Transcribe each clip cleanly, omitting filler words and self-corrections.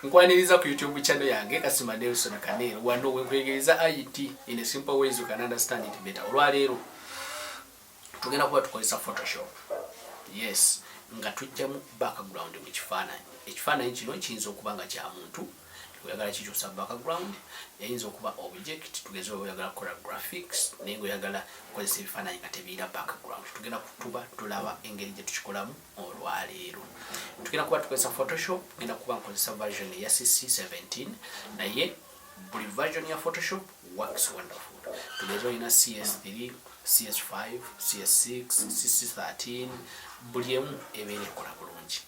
Nkwaniriza ku YouTube channel yange Kasima Nelson-Kanel wano wenkwegereza IT in a simple ways you can understand it better. Olwaleero tugenda kuba tukozesa Photoshop. Yes, nga tujjamu background mu kifaananyi. Ekifaananyi kino kiyinza okuba nga kya muntu, oyagala kikyusa background, yayinza okuba object, tugeze oyagala kukola graphics, naye oyagala kukozesa ebifaananyi nga tebiina background. Tugenda kutuba tulaba engeri gye tukikolamu olwaleero. Tugenda kuba tukozesa Photoshop, tugenda kuba nkozesa version ya Cs17, naye buli version ya Photoshop works wonderful. Tugeze olina Cs3, Cs5, Cs6, Cs13, buli emu ebeera ekola bulungi.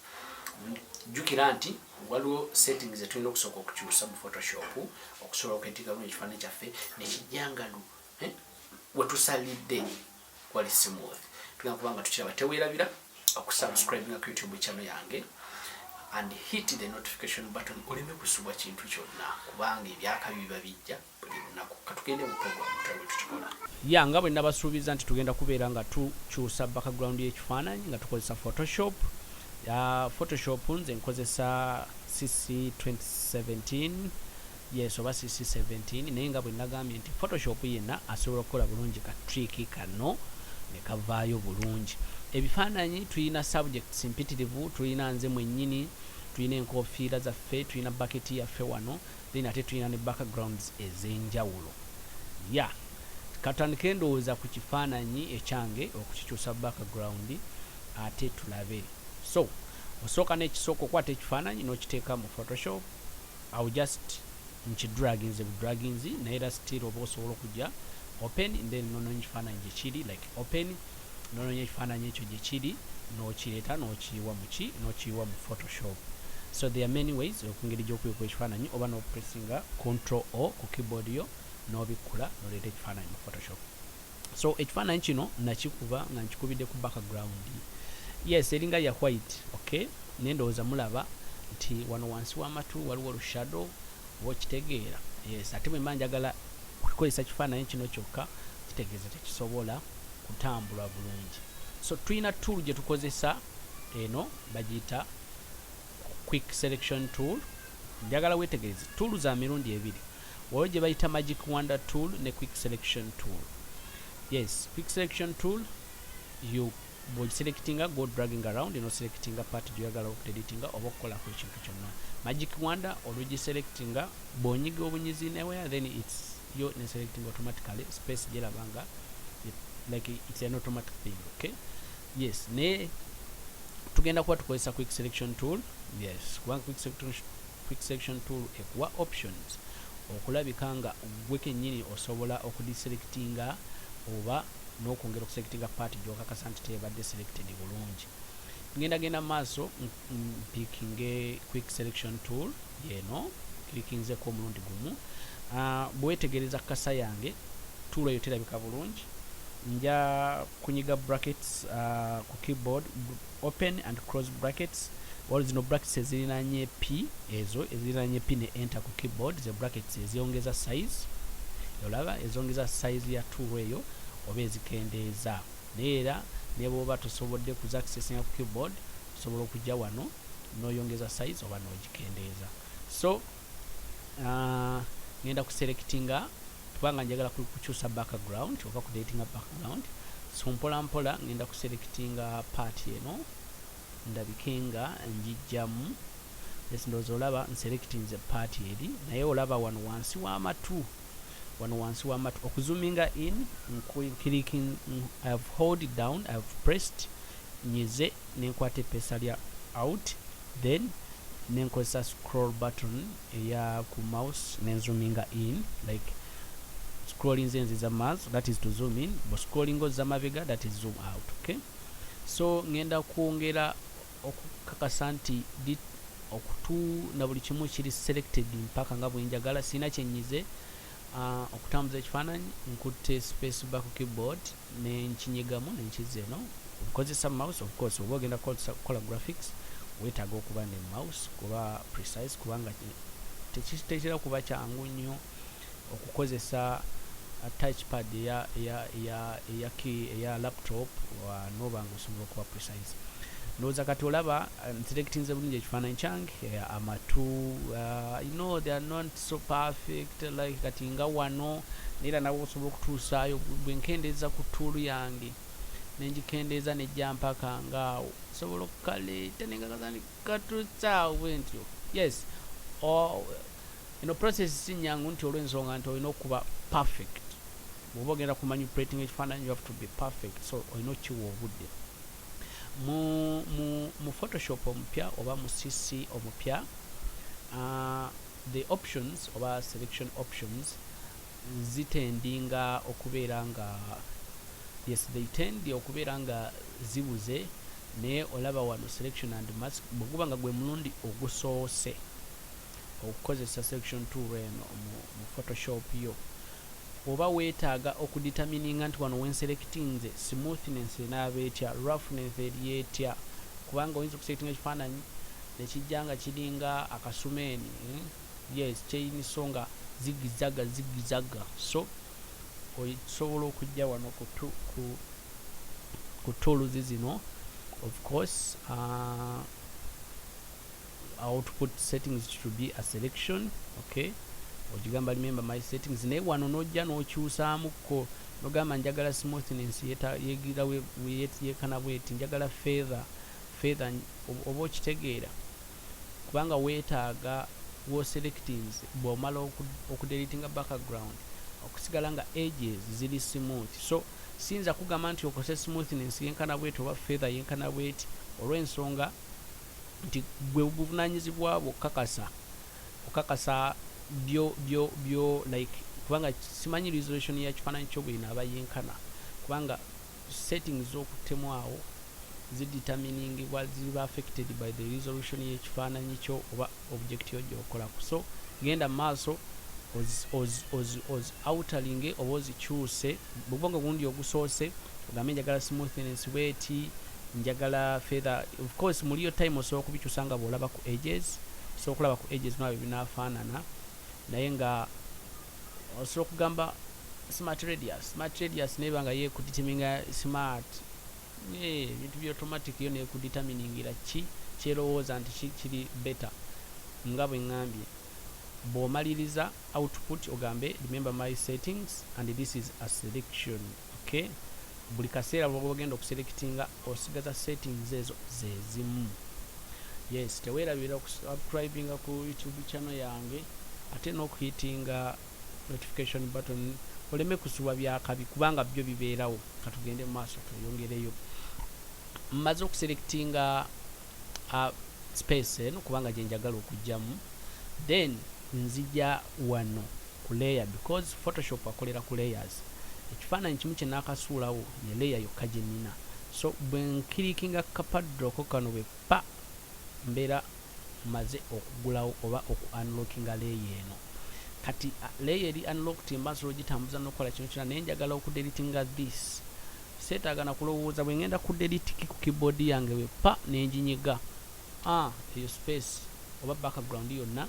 Jukira nti waliwo settings etulina okusooka okukyusa mu Photoshop okusobola okwetika bulungi ekifaananyi kyaffe nekijjangalu wetusalidde kwali smooth. Tugenda kuba nga tukiraba teweerabira okusubscribe ku YouTube channel yange and hit the notification button oleme kusubwa kintu kyonna kubanga ebyaka biba bijja buli lunaku. Katugende mu program tutwe tukikola. Nga bwe nabasuubiza nti tugenda kubeera nga tukyusa background y'ekifaananyi nga tukozesa Photoshop. Photoshop nze nkozesa CC 2017, yes oba CC 17, naye nga bwe nagambye nti Photoshop yenna asobola okukola bulungi ka trick kano ne kavaayo bulungi. Ebifaananyi tulina subjects mpitirivu, tulina nze mwennyini, tulina enkofiira zaffe, tulina bucket yaffe wano, then ate tulina ne backgrounds ez'enjawulo. Katandike ndowooza ku kifaananyi ekyange okukikyusa background ate tulabe. So, osooka n'ekisooka okwata ekifaananyi n'okiteeka mu Photoshop. I'll just nkidraginze budraginzi naye era still oba osobola okujja open and then nononya ekifaananyi gye kiri like open, nononya ekifaananyi ekyo gye kiri n'okireeta n'okiyiwa mu ki n'okiyiwa mu Photoshop. So there are many ways okungeri gy'okuyiwa ekifaananyi oba n'opressinga Ctrl O ku keyboard yo n'obikkula n'oleeta ekifaananyi mu Photoshop. So ekifaananyi kino nakikuba nga nkikubidde ku background. Yes, eringa ya white, okay? Nendowooza mulaba nti wano wansi w'amatu waliwo lushadow wokitegeera. Yes, ate bwe mba njagala okukozesa kifaananyi kino kyokka kitegeeza tekisobola kutambula bulungi. So tulina tool gye tukozesa eno bagiyita quick selection tool. Njagala weetegereze tool za mirundi ebiri. Waliwo gye bayita magic wand tool ne quick selection tool. Yes, quick selection tool you boy selecting go dragging around selecting part gyagala editing oba okukolako ekintu kyonna. Magic wand olugi selecting bonyiga obunyizi newhere then it's you selecting automatically space gyerabanga like it's an automatic thing, okay? Yes, ne tugenda kuba tukozesa quick selection tool. Yes, kubanga quick selection tool ekuwa options okulabika nga gwe kennyini osobola okudiselectinga oba n'okwongera okuselectinga part gy'okakasa nti tebadde selected bulungi. Ngenda maaso picking quick selection tool yeno clickinzeko omulundi gumu. Bwetegereza kasa yange tool eyo terabika bulungi. Nja kunyiga brackets ku keyboard, open and close brackets. Waliwo zino brackets ezirinanye P, ezo ezirinanye P ne enter ku keyboard. Ze brackets eziyongeza size, olaba ezongeza size ya tool eyo oba ezikendeeza. Neera ne bw'oba tosobodde kuza accessing ku keyboard osobola okujja wano n'oyongeza size oba n'ogikendeeza. So ngenda kuselectinga kubanga njagala kukyusa background oba kudatinga background. So mpola mpola ngenda kuselectinga part eno ndabikenga njijjamu. Yes, ndowooza olaba nselectinze part eri naye olaba wano wansi w'amatu okuzoominga in clicking. I've hold it down, I've pressed nyize nenkwata epesa lya out, then nenkozesa scroll button eya ku mouse nenzoominga in like scrolling zenziza mouse, that is to zoom in, but scrolling goza mabega, that is zoom out, okay? So ngenda kwongera okukakasa nti okutu na buli kimu kiri selected mpaka nga bwe njagala. Sina kyenyize okutambuza ekifaananyi nkutte space back ku keyboard nenkinyigamu nenkiza eno nkozesa mouse. Of course oba ogenda kola graphics weetaaga okuba ne mouse kuba precise kubanga tekitera kuba kyangu nnyo okukozesa touchpad eya laptop noba nga osobola okuba precise. ndowooza kati olaba selectinze bulungi ekifaananyi kyange amatu they are not so perfect like kati nga wano neera nawe osobola okutuusaayo bwenkendeeza ku tool yange nenjikendeeza nejja mpaka ngaawo sobola okukaleeta nengakazani katuusaawo bwentyo. Yes, process si nnyangu nti olw'ensonga nti olina okuba perfect. Bw'oba ogenda ku manipulating ekifaananyi you have to be perfect, so olina okkiwa obudde. mu Photoshop omupya oba mu CC omupya, the options oba selection options zitendinga okubeera nga they tend okubeera nga zibuze, naye olaba wano selection and mask bw'oguba nga gwe mulundi ogusoose okukozesa selection tool eno mu Photoshop yo, oba weetaaga okudetermininga nti wano wenselectinze smoothness enaaba etya, roughness eri etya, kubanga oyinza okuselectinga ekifaananyi nekijja nga kiringa akasumeeni, yes kyeyina songa zigizaga, so osobola okujja wano ku tools zino, of course how to put settings to be a selection, okay, ogigamba remember my settings, naye wano nojja n'okyusaamuko nogamba njagala smoothness yekana bweti, njagala feather oba okitegeera, kubanga weetaaga wo-selectings bw'omala okudeletinga background okusigala nga edges ziri smooth, so sinza kugamba nti okozesa smoothness yenkana bweti oba feather yenkana bweti, olw'ensonga nti gwe buvunaanyizibwa bwo okakasa byo like, kubanga simanyi resolution ya kifaananyi kyo bw'inaaba yenkana, kubanga settings z'okutemwawo zideterminingibwa ziba affected by the resolution y'ekifaananyi kyo oba object yo gy'okolako, so genda maaso oz outering oba ozikyuse, bw'obanga gundi ogusoose ogambe njagala smoothness bweti, njagala feather, of course muliyo time osobola okubikyusa nga bw'olaba ku edges, so okulaba ku edges nabyo binaafaanana, naye nga osobola okugamba smart radius neba nga ye kudetermininga smart, ebintu bya automatic yo nekudeterminingira ki kyerowooza nti kiri better, nga bwe ngambye bw'omaliriza output ogambe remember my settings and this is a selection, okay, buli kaseera bw'oba ogenda okuselectinga osigaza settings ezo zezimu. Yes, teweerabira subscribinga ku YouTube channel yange ate n'okuhitinga notification button oleme kusuba byakabi, kubanga byo bibeerawo. Katugende mu maaso tuyongereyo. Mmaze okuselectinga space eno kubanga gye njagala okujjamu, then nzija wano ku layer because Photoshop akolera ku layers. Ekifaananyi kimu kye naakasuulawo ye layer yokka gye nnina, so bwe nkirikinga kapaddoko kano bwe pa mbeera maze okugulawo oba oku-unlockinga layer eno. Kati layer eri unlocked mbasobola ogitambuza n'okukola kino kyonna, naye njagala okudeletinga this. Seetaaga na kulowooza bwe ngenda kudelete ku keyboard yange bwe pa nenginyiga, eyo space oba background yonna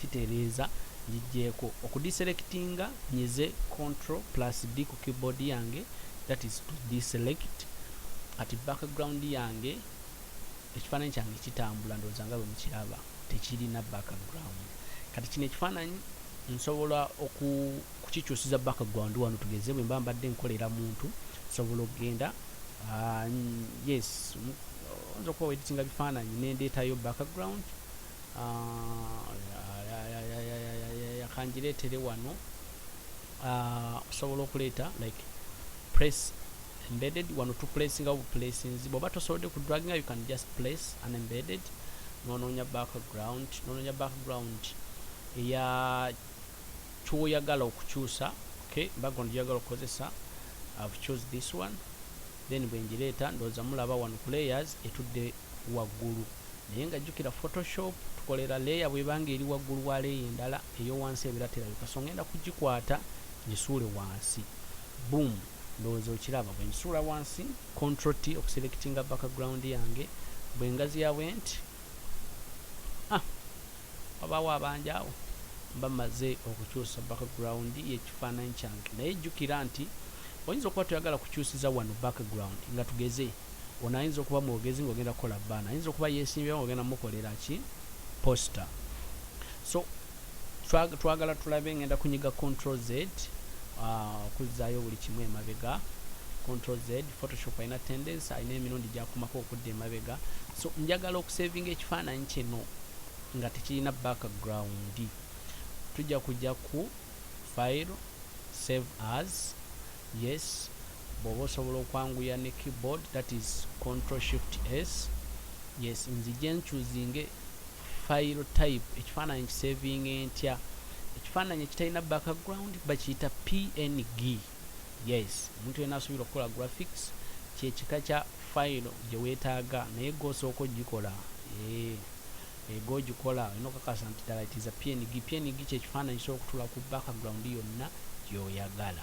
kitereeza ngigyeko. Okudiselectinga nyize Ctrl+D ku keyboard yange, that is to deselect. Ati background yange ekifaananyi kyange kitambula, ndowooza nga bwe mukiraba tekirina background. Kati kino ekifaananyi nsobola okukikyusiza background wano, tugeze bwe mba mbadde nkolera muntu nsobola okugenda yes nzo okuba editinga bifaananyi nendeetayo background yakanjireetere wano, osobola okuleeta like press embedded wano to placing out placings, bw'oba tosobodde ku dragging you can just place an embedded, noononya background eya kyoyagala okukyusa, okay, background gy'oyagala okukozesa. I've chose this one, then bwe ngireeta ndowooza mulaba wano ku layers etudde waggulu, naye nga jjukira Photoshop tukolera layer bw'ebanga eri waggulu wa layer endala ey'owansi ebeera terabika, so ngenda kugikwata ngisuule wansi, boom, ndowooza okiraba. Bwe ngisuula wansi Ctrl+T okuselectinga background yange, bwe ngaziya bwenti wabaawo abangi awo mba maze okukyusa background y'ekifaananyi kyange. Naye jjukira nti oyinza okuba toyagala kukyusiza wano background, nga tugeze ono ayinza okuba mwogezi ng'ogenda kukola bana, ayinza okuba yeesimbyewo ng'ogenda mukolera ki poster. So twagala tulabe, ngenda kunyiga control Z okuzzaayo buli kimu emabega. Control Z, Photoshop ayina tendency, ayina emirundi gyakumako okudda emabega. So njagala okusavinga ekifaananyi kino nga tekirina background. Tujja kujja ku file, save as, yes. Bw'oba osobola okwanguya ne keyboard, that is Control Shift S. Yes, nzije nchuzinge file type, ekifaananyi kisavinge ntya. Ekifaananyi ekitalina background bakiyita PNG. Yes, omuntu yenna asobola okukola graphics kyekika kya file gye weetaaga, naye gw'osooka ogikola gw'ogikola olina okakasa nti ddala it is a PNG. PNG kyekifaananyi kisobola okutula ku background yonna gy'oyagala,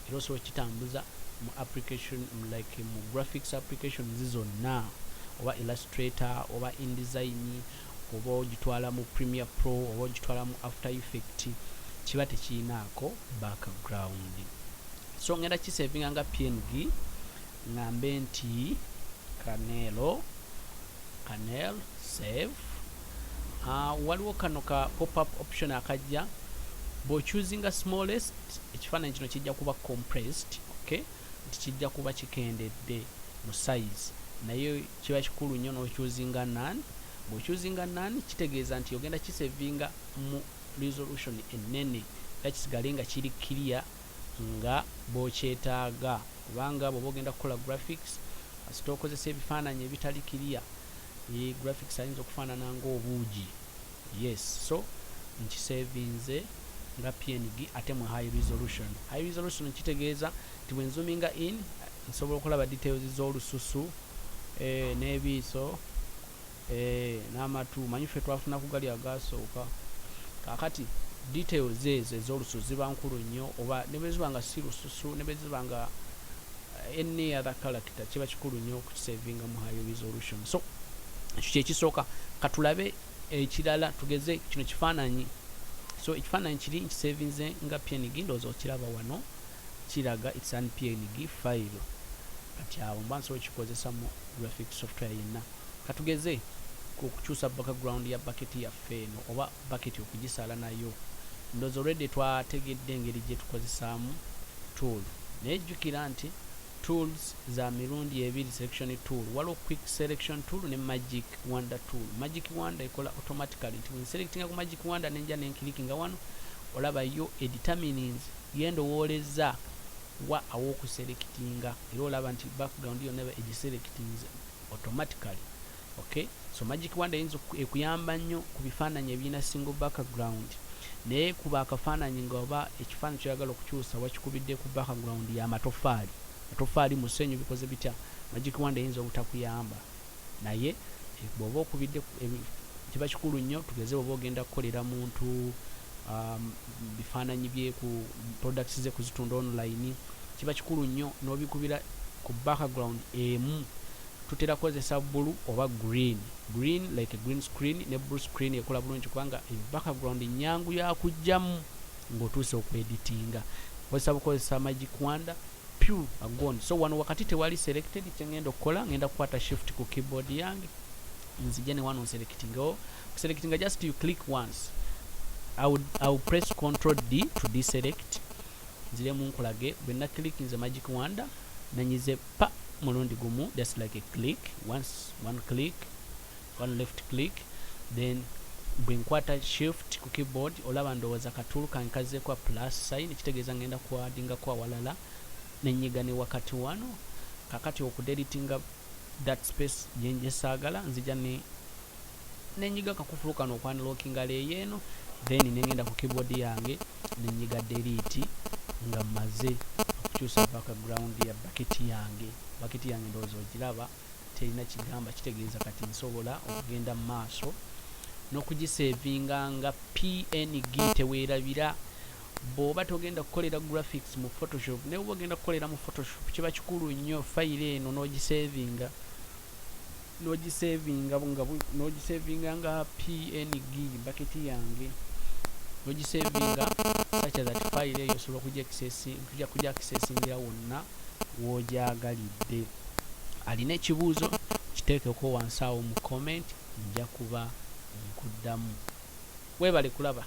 era osobola kitambuza mu application like mu graphics applications zonna, oba Illustrator oba InDesign, oba ogitwala mu Premiere Pro oba ogitwala mu After Effects, kiba tekirinaako background. So ngenda kisavinga nga PNG, ngambe nti Kanel save. Waliwo kano ka pop-up option akajja, bw'ochuzinga smallest ekifaananyi kino kijja kuba compressed, okay, nti kijja kuba kikendedde mu size, naye kiba kikulu nnyo n'ochuzinga none. Bw'ochuzinga none kitegeeza nti ogenda kisavinga mu resolution ennene, era kisigale nga kiri clear nga bw'okyetaaga, kubanga bw'oba ogenda kukola graphics kasita okozesa ebifaananyi ebitali clear, graphics ayinza okufaanana ng'obuugi. Yes, so nkisavinze nga PNG ate mu high resolution. High resolution kitegeeza nti bwe nzoominga in nsobola okulaba details z'olususu, n'ebiiso, n'amatu. Manyi ffe twafuna ku gali agasooka, kakati details ezo ez'olususu ziba nkulu nnyo, oba ne bwe ziba nga si lususu, ne bwe ziba nga any other character, kiba kikulu nnyo okukisavinga mu high resolution. So ekyo kyekisooka. Katulabe ekirala, tugeze kino kifaananyi. So ekifaananyi kiri nkisavinze nga PNG, ndowooza okiraba wano kiraga it's an PNG file. Kati awo mba nsobola okikozesa mu graphic software yenna. Katugeze ku kukyusa background ya bucket yaffe eno, oba bucket okugisala nayo. Ndowooza already twategedde engeri gye tukozesaamu tool, naye jjukira nti tools za mirundi ebiri, selection tool. Waliwo quick selection tool ne magic wonder tool. Magic wonder ekola automatically, nti when selecting ku magic wonder nenja nenclickinga wano, olaba yo determines yendowooleza wa awokuselectinga, era olaba nti background yonna eba egiselectings automatically. Okay, so magic wonder yinza ekuyamba nnyo ku bifaananyi ebirina single background, naye kuba akafaananyi nga oba ekifaananyi kyoyagala okukyusa wakikubidde ku background y'amatofaali, amatofaali musenyu bikoze bitya, magic wonder yinza obutakuyamba. Naye bw'oba okubidde kiba kikulu nnyo. Tugeze bw'oba ogenda kukolera muntu bifaananyi bye ku products ze kuzitunda online, kiba kikulu nnyo n'obikubira ku background emu. Tutera kozesa blue oba green like a green screen ne blue screen ekola bulungi, kubanga background nyangu ya kujjamu ng'otuuse okueditinga. Kozesa magic wonder pure agone. So wano wakati tewali selected, kyengenda okukola ngenda kukwata shift ku keyboard yange nzije ne wano selectinga. Selectinga just you click once. I will press Ctrl D to deselect. Nzire mu nkolage bwe na click nze magic wonder nanyize pa mulundi gumu, just like a click, one click, one left click. Then bwe nkwata shift ku keyboard olaba ndowooza katool kankaze kwa plus sign, kitegeeza ngenda kuadinga kwa walala nenyiga ne wakati wano. Kakati okudeditinga that space gyenje saagala, nzija nenyiga kakufulu kano okwanlockinga layer eno, then nengenda ku keyboard yange nenyiga delete nga maze okukyusa background ya bucket yange. Bucket yange ndowooza ogiraba terina kigamba, kitegeeza kati nsobola okugenda mu maaso n'okugisavinga nga PNG teweerabira. Bw'oba togenda kukolera graphics mu Photoshop, naye oba ogenda kukolera mu Photoshop, kiba kikulu nnyo file eno n'ogisavinga nga PNG bucket yange, n'ogisavinga such that file eyo osobola kujja accessingira wonna w'ogyagalidde. alina ekibuuzo kiteekeko wansi awo mu comment, nja kuba nkuddamu. Weebale kulaba.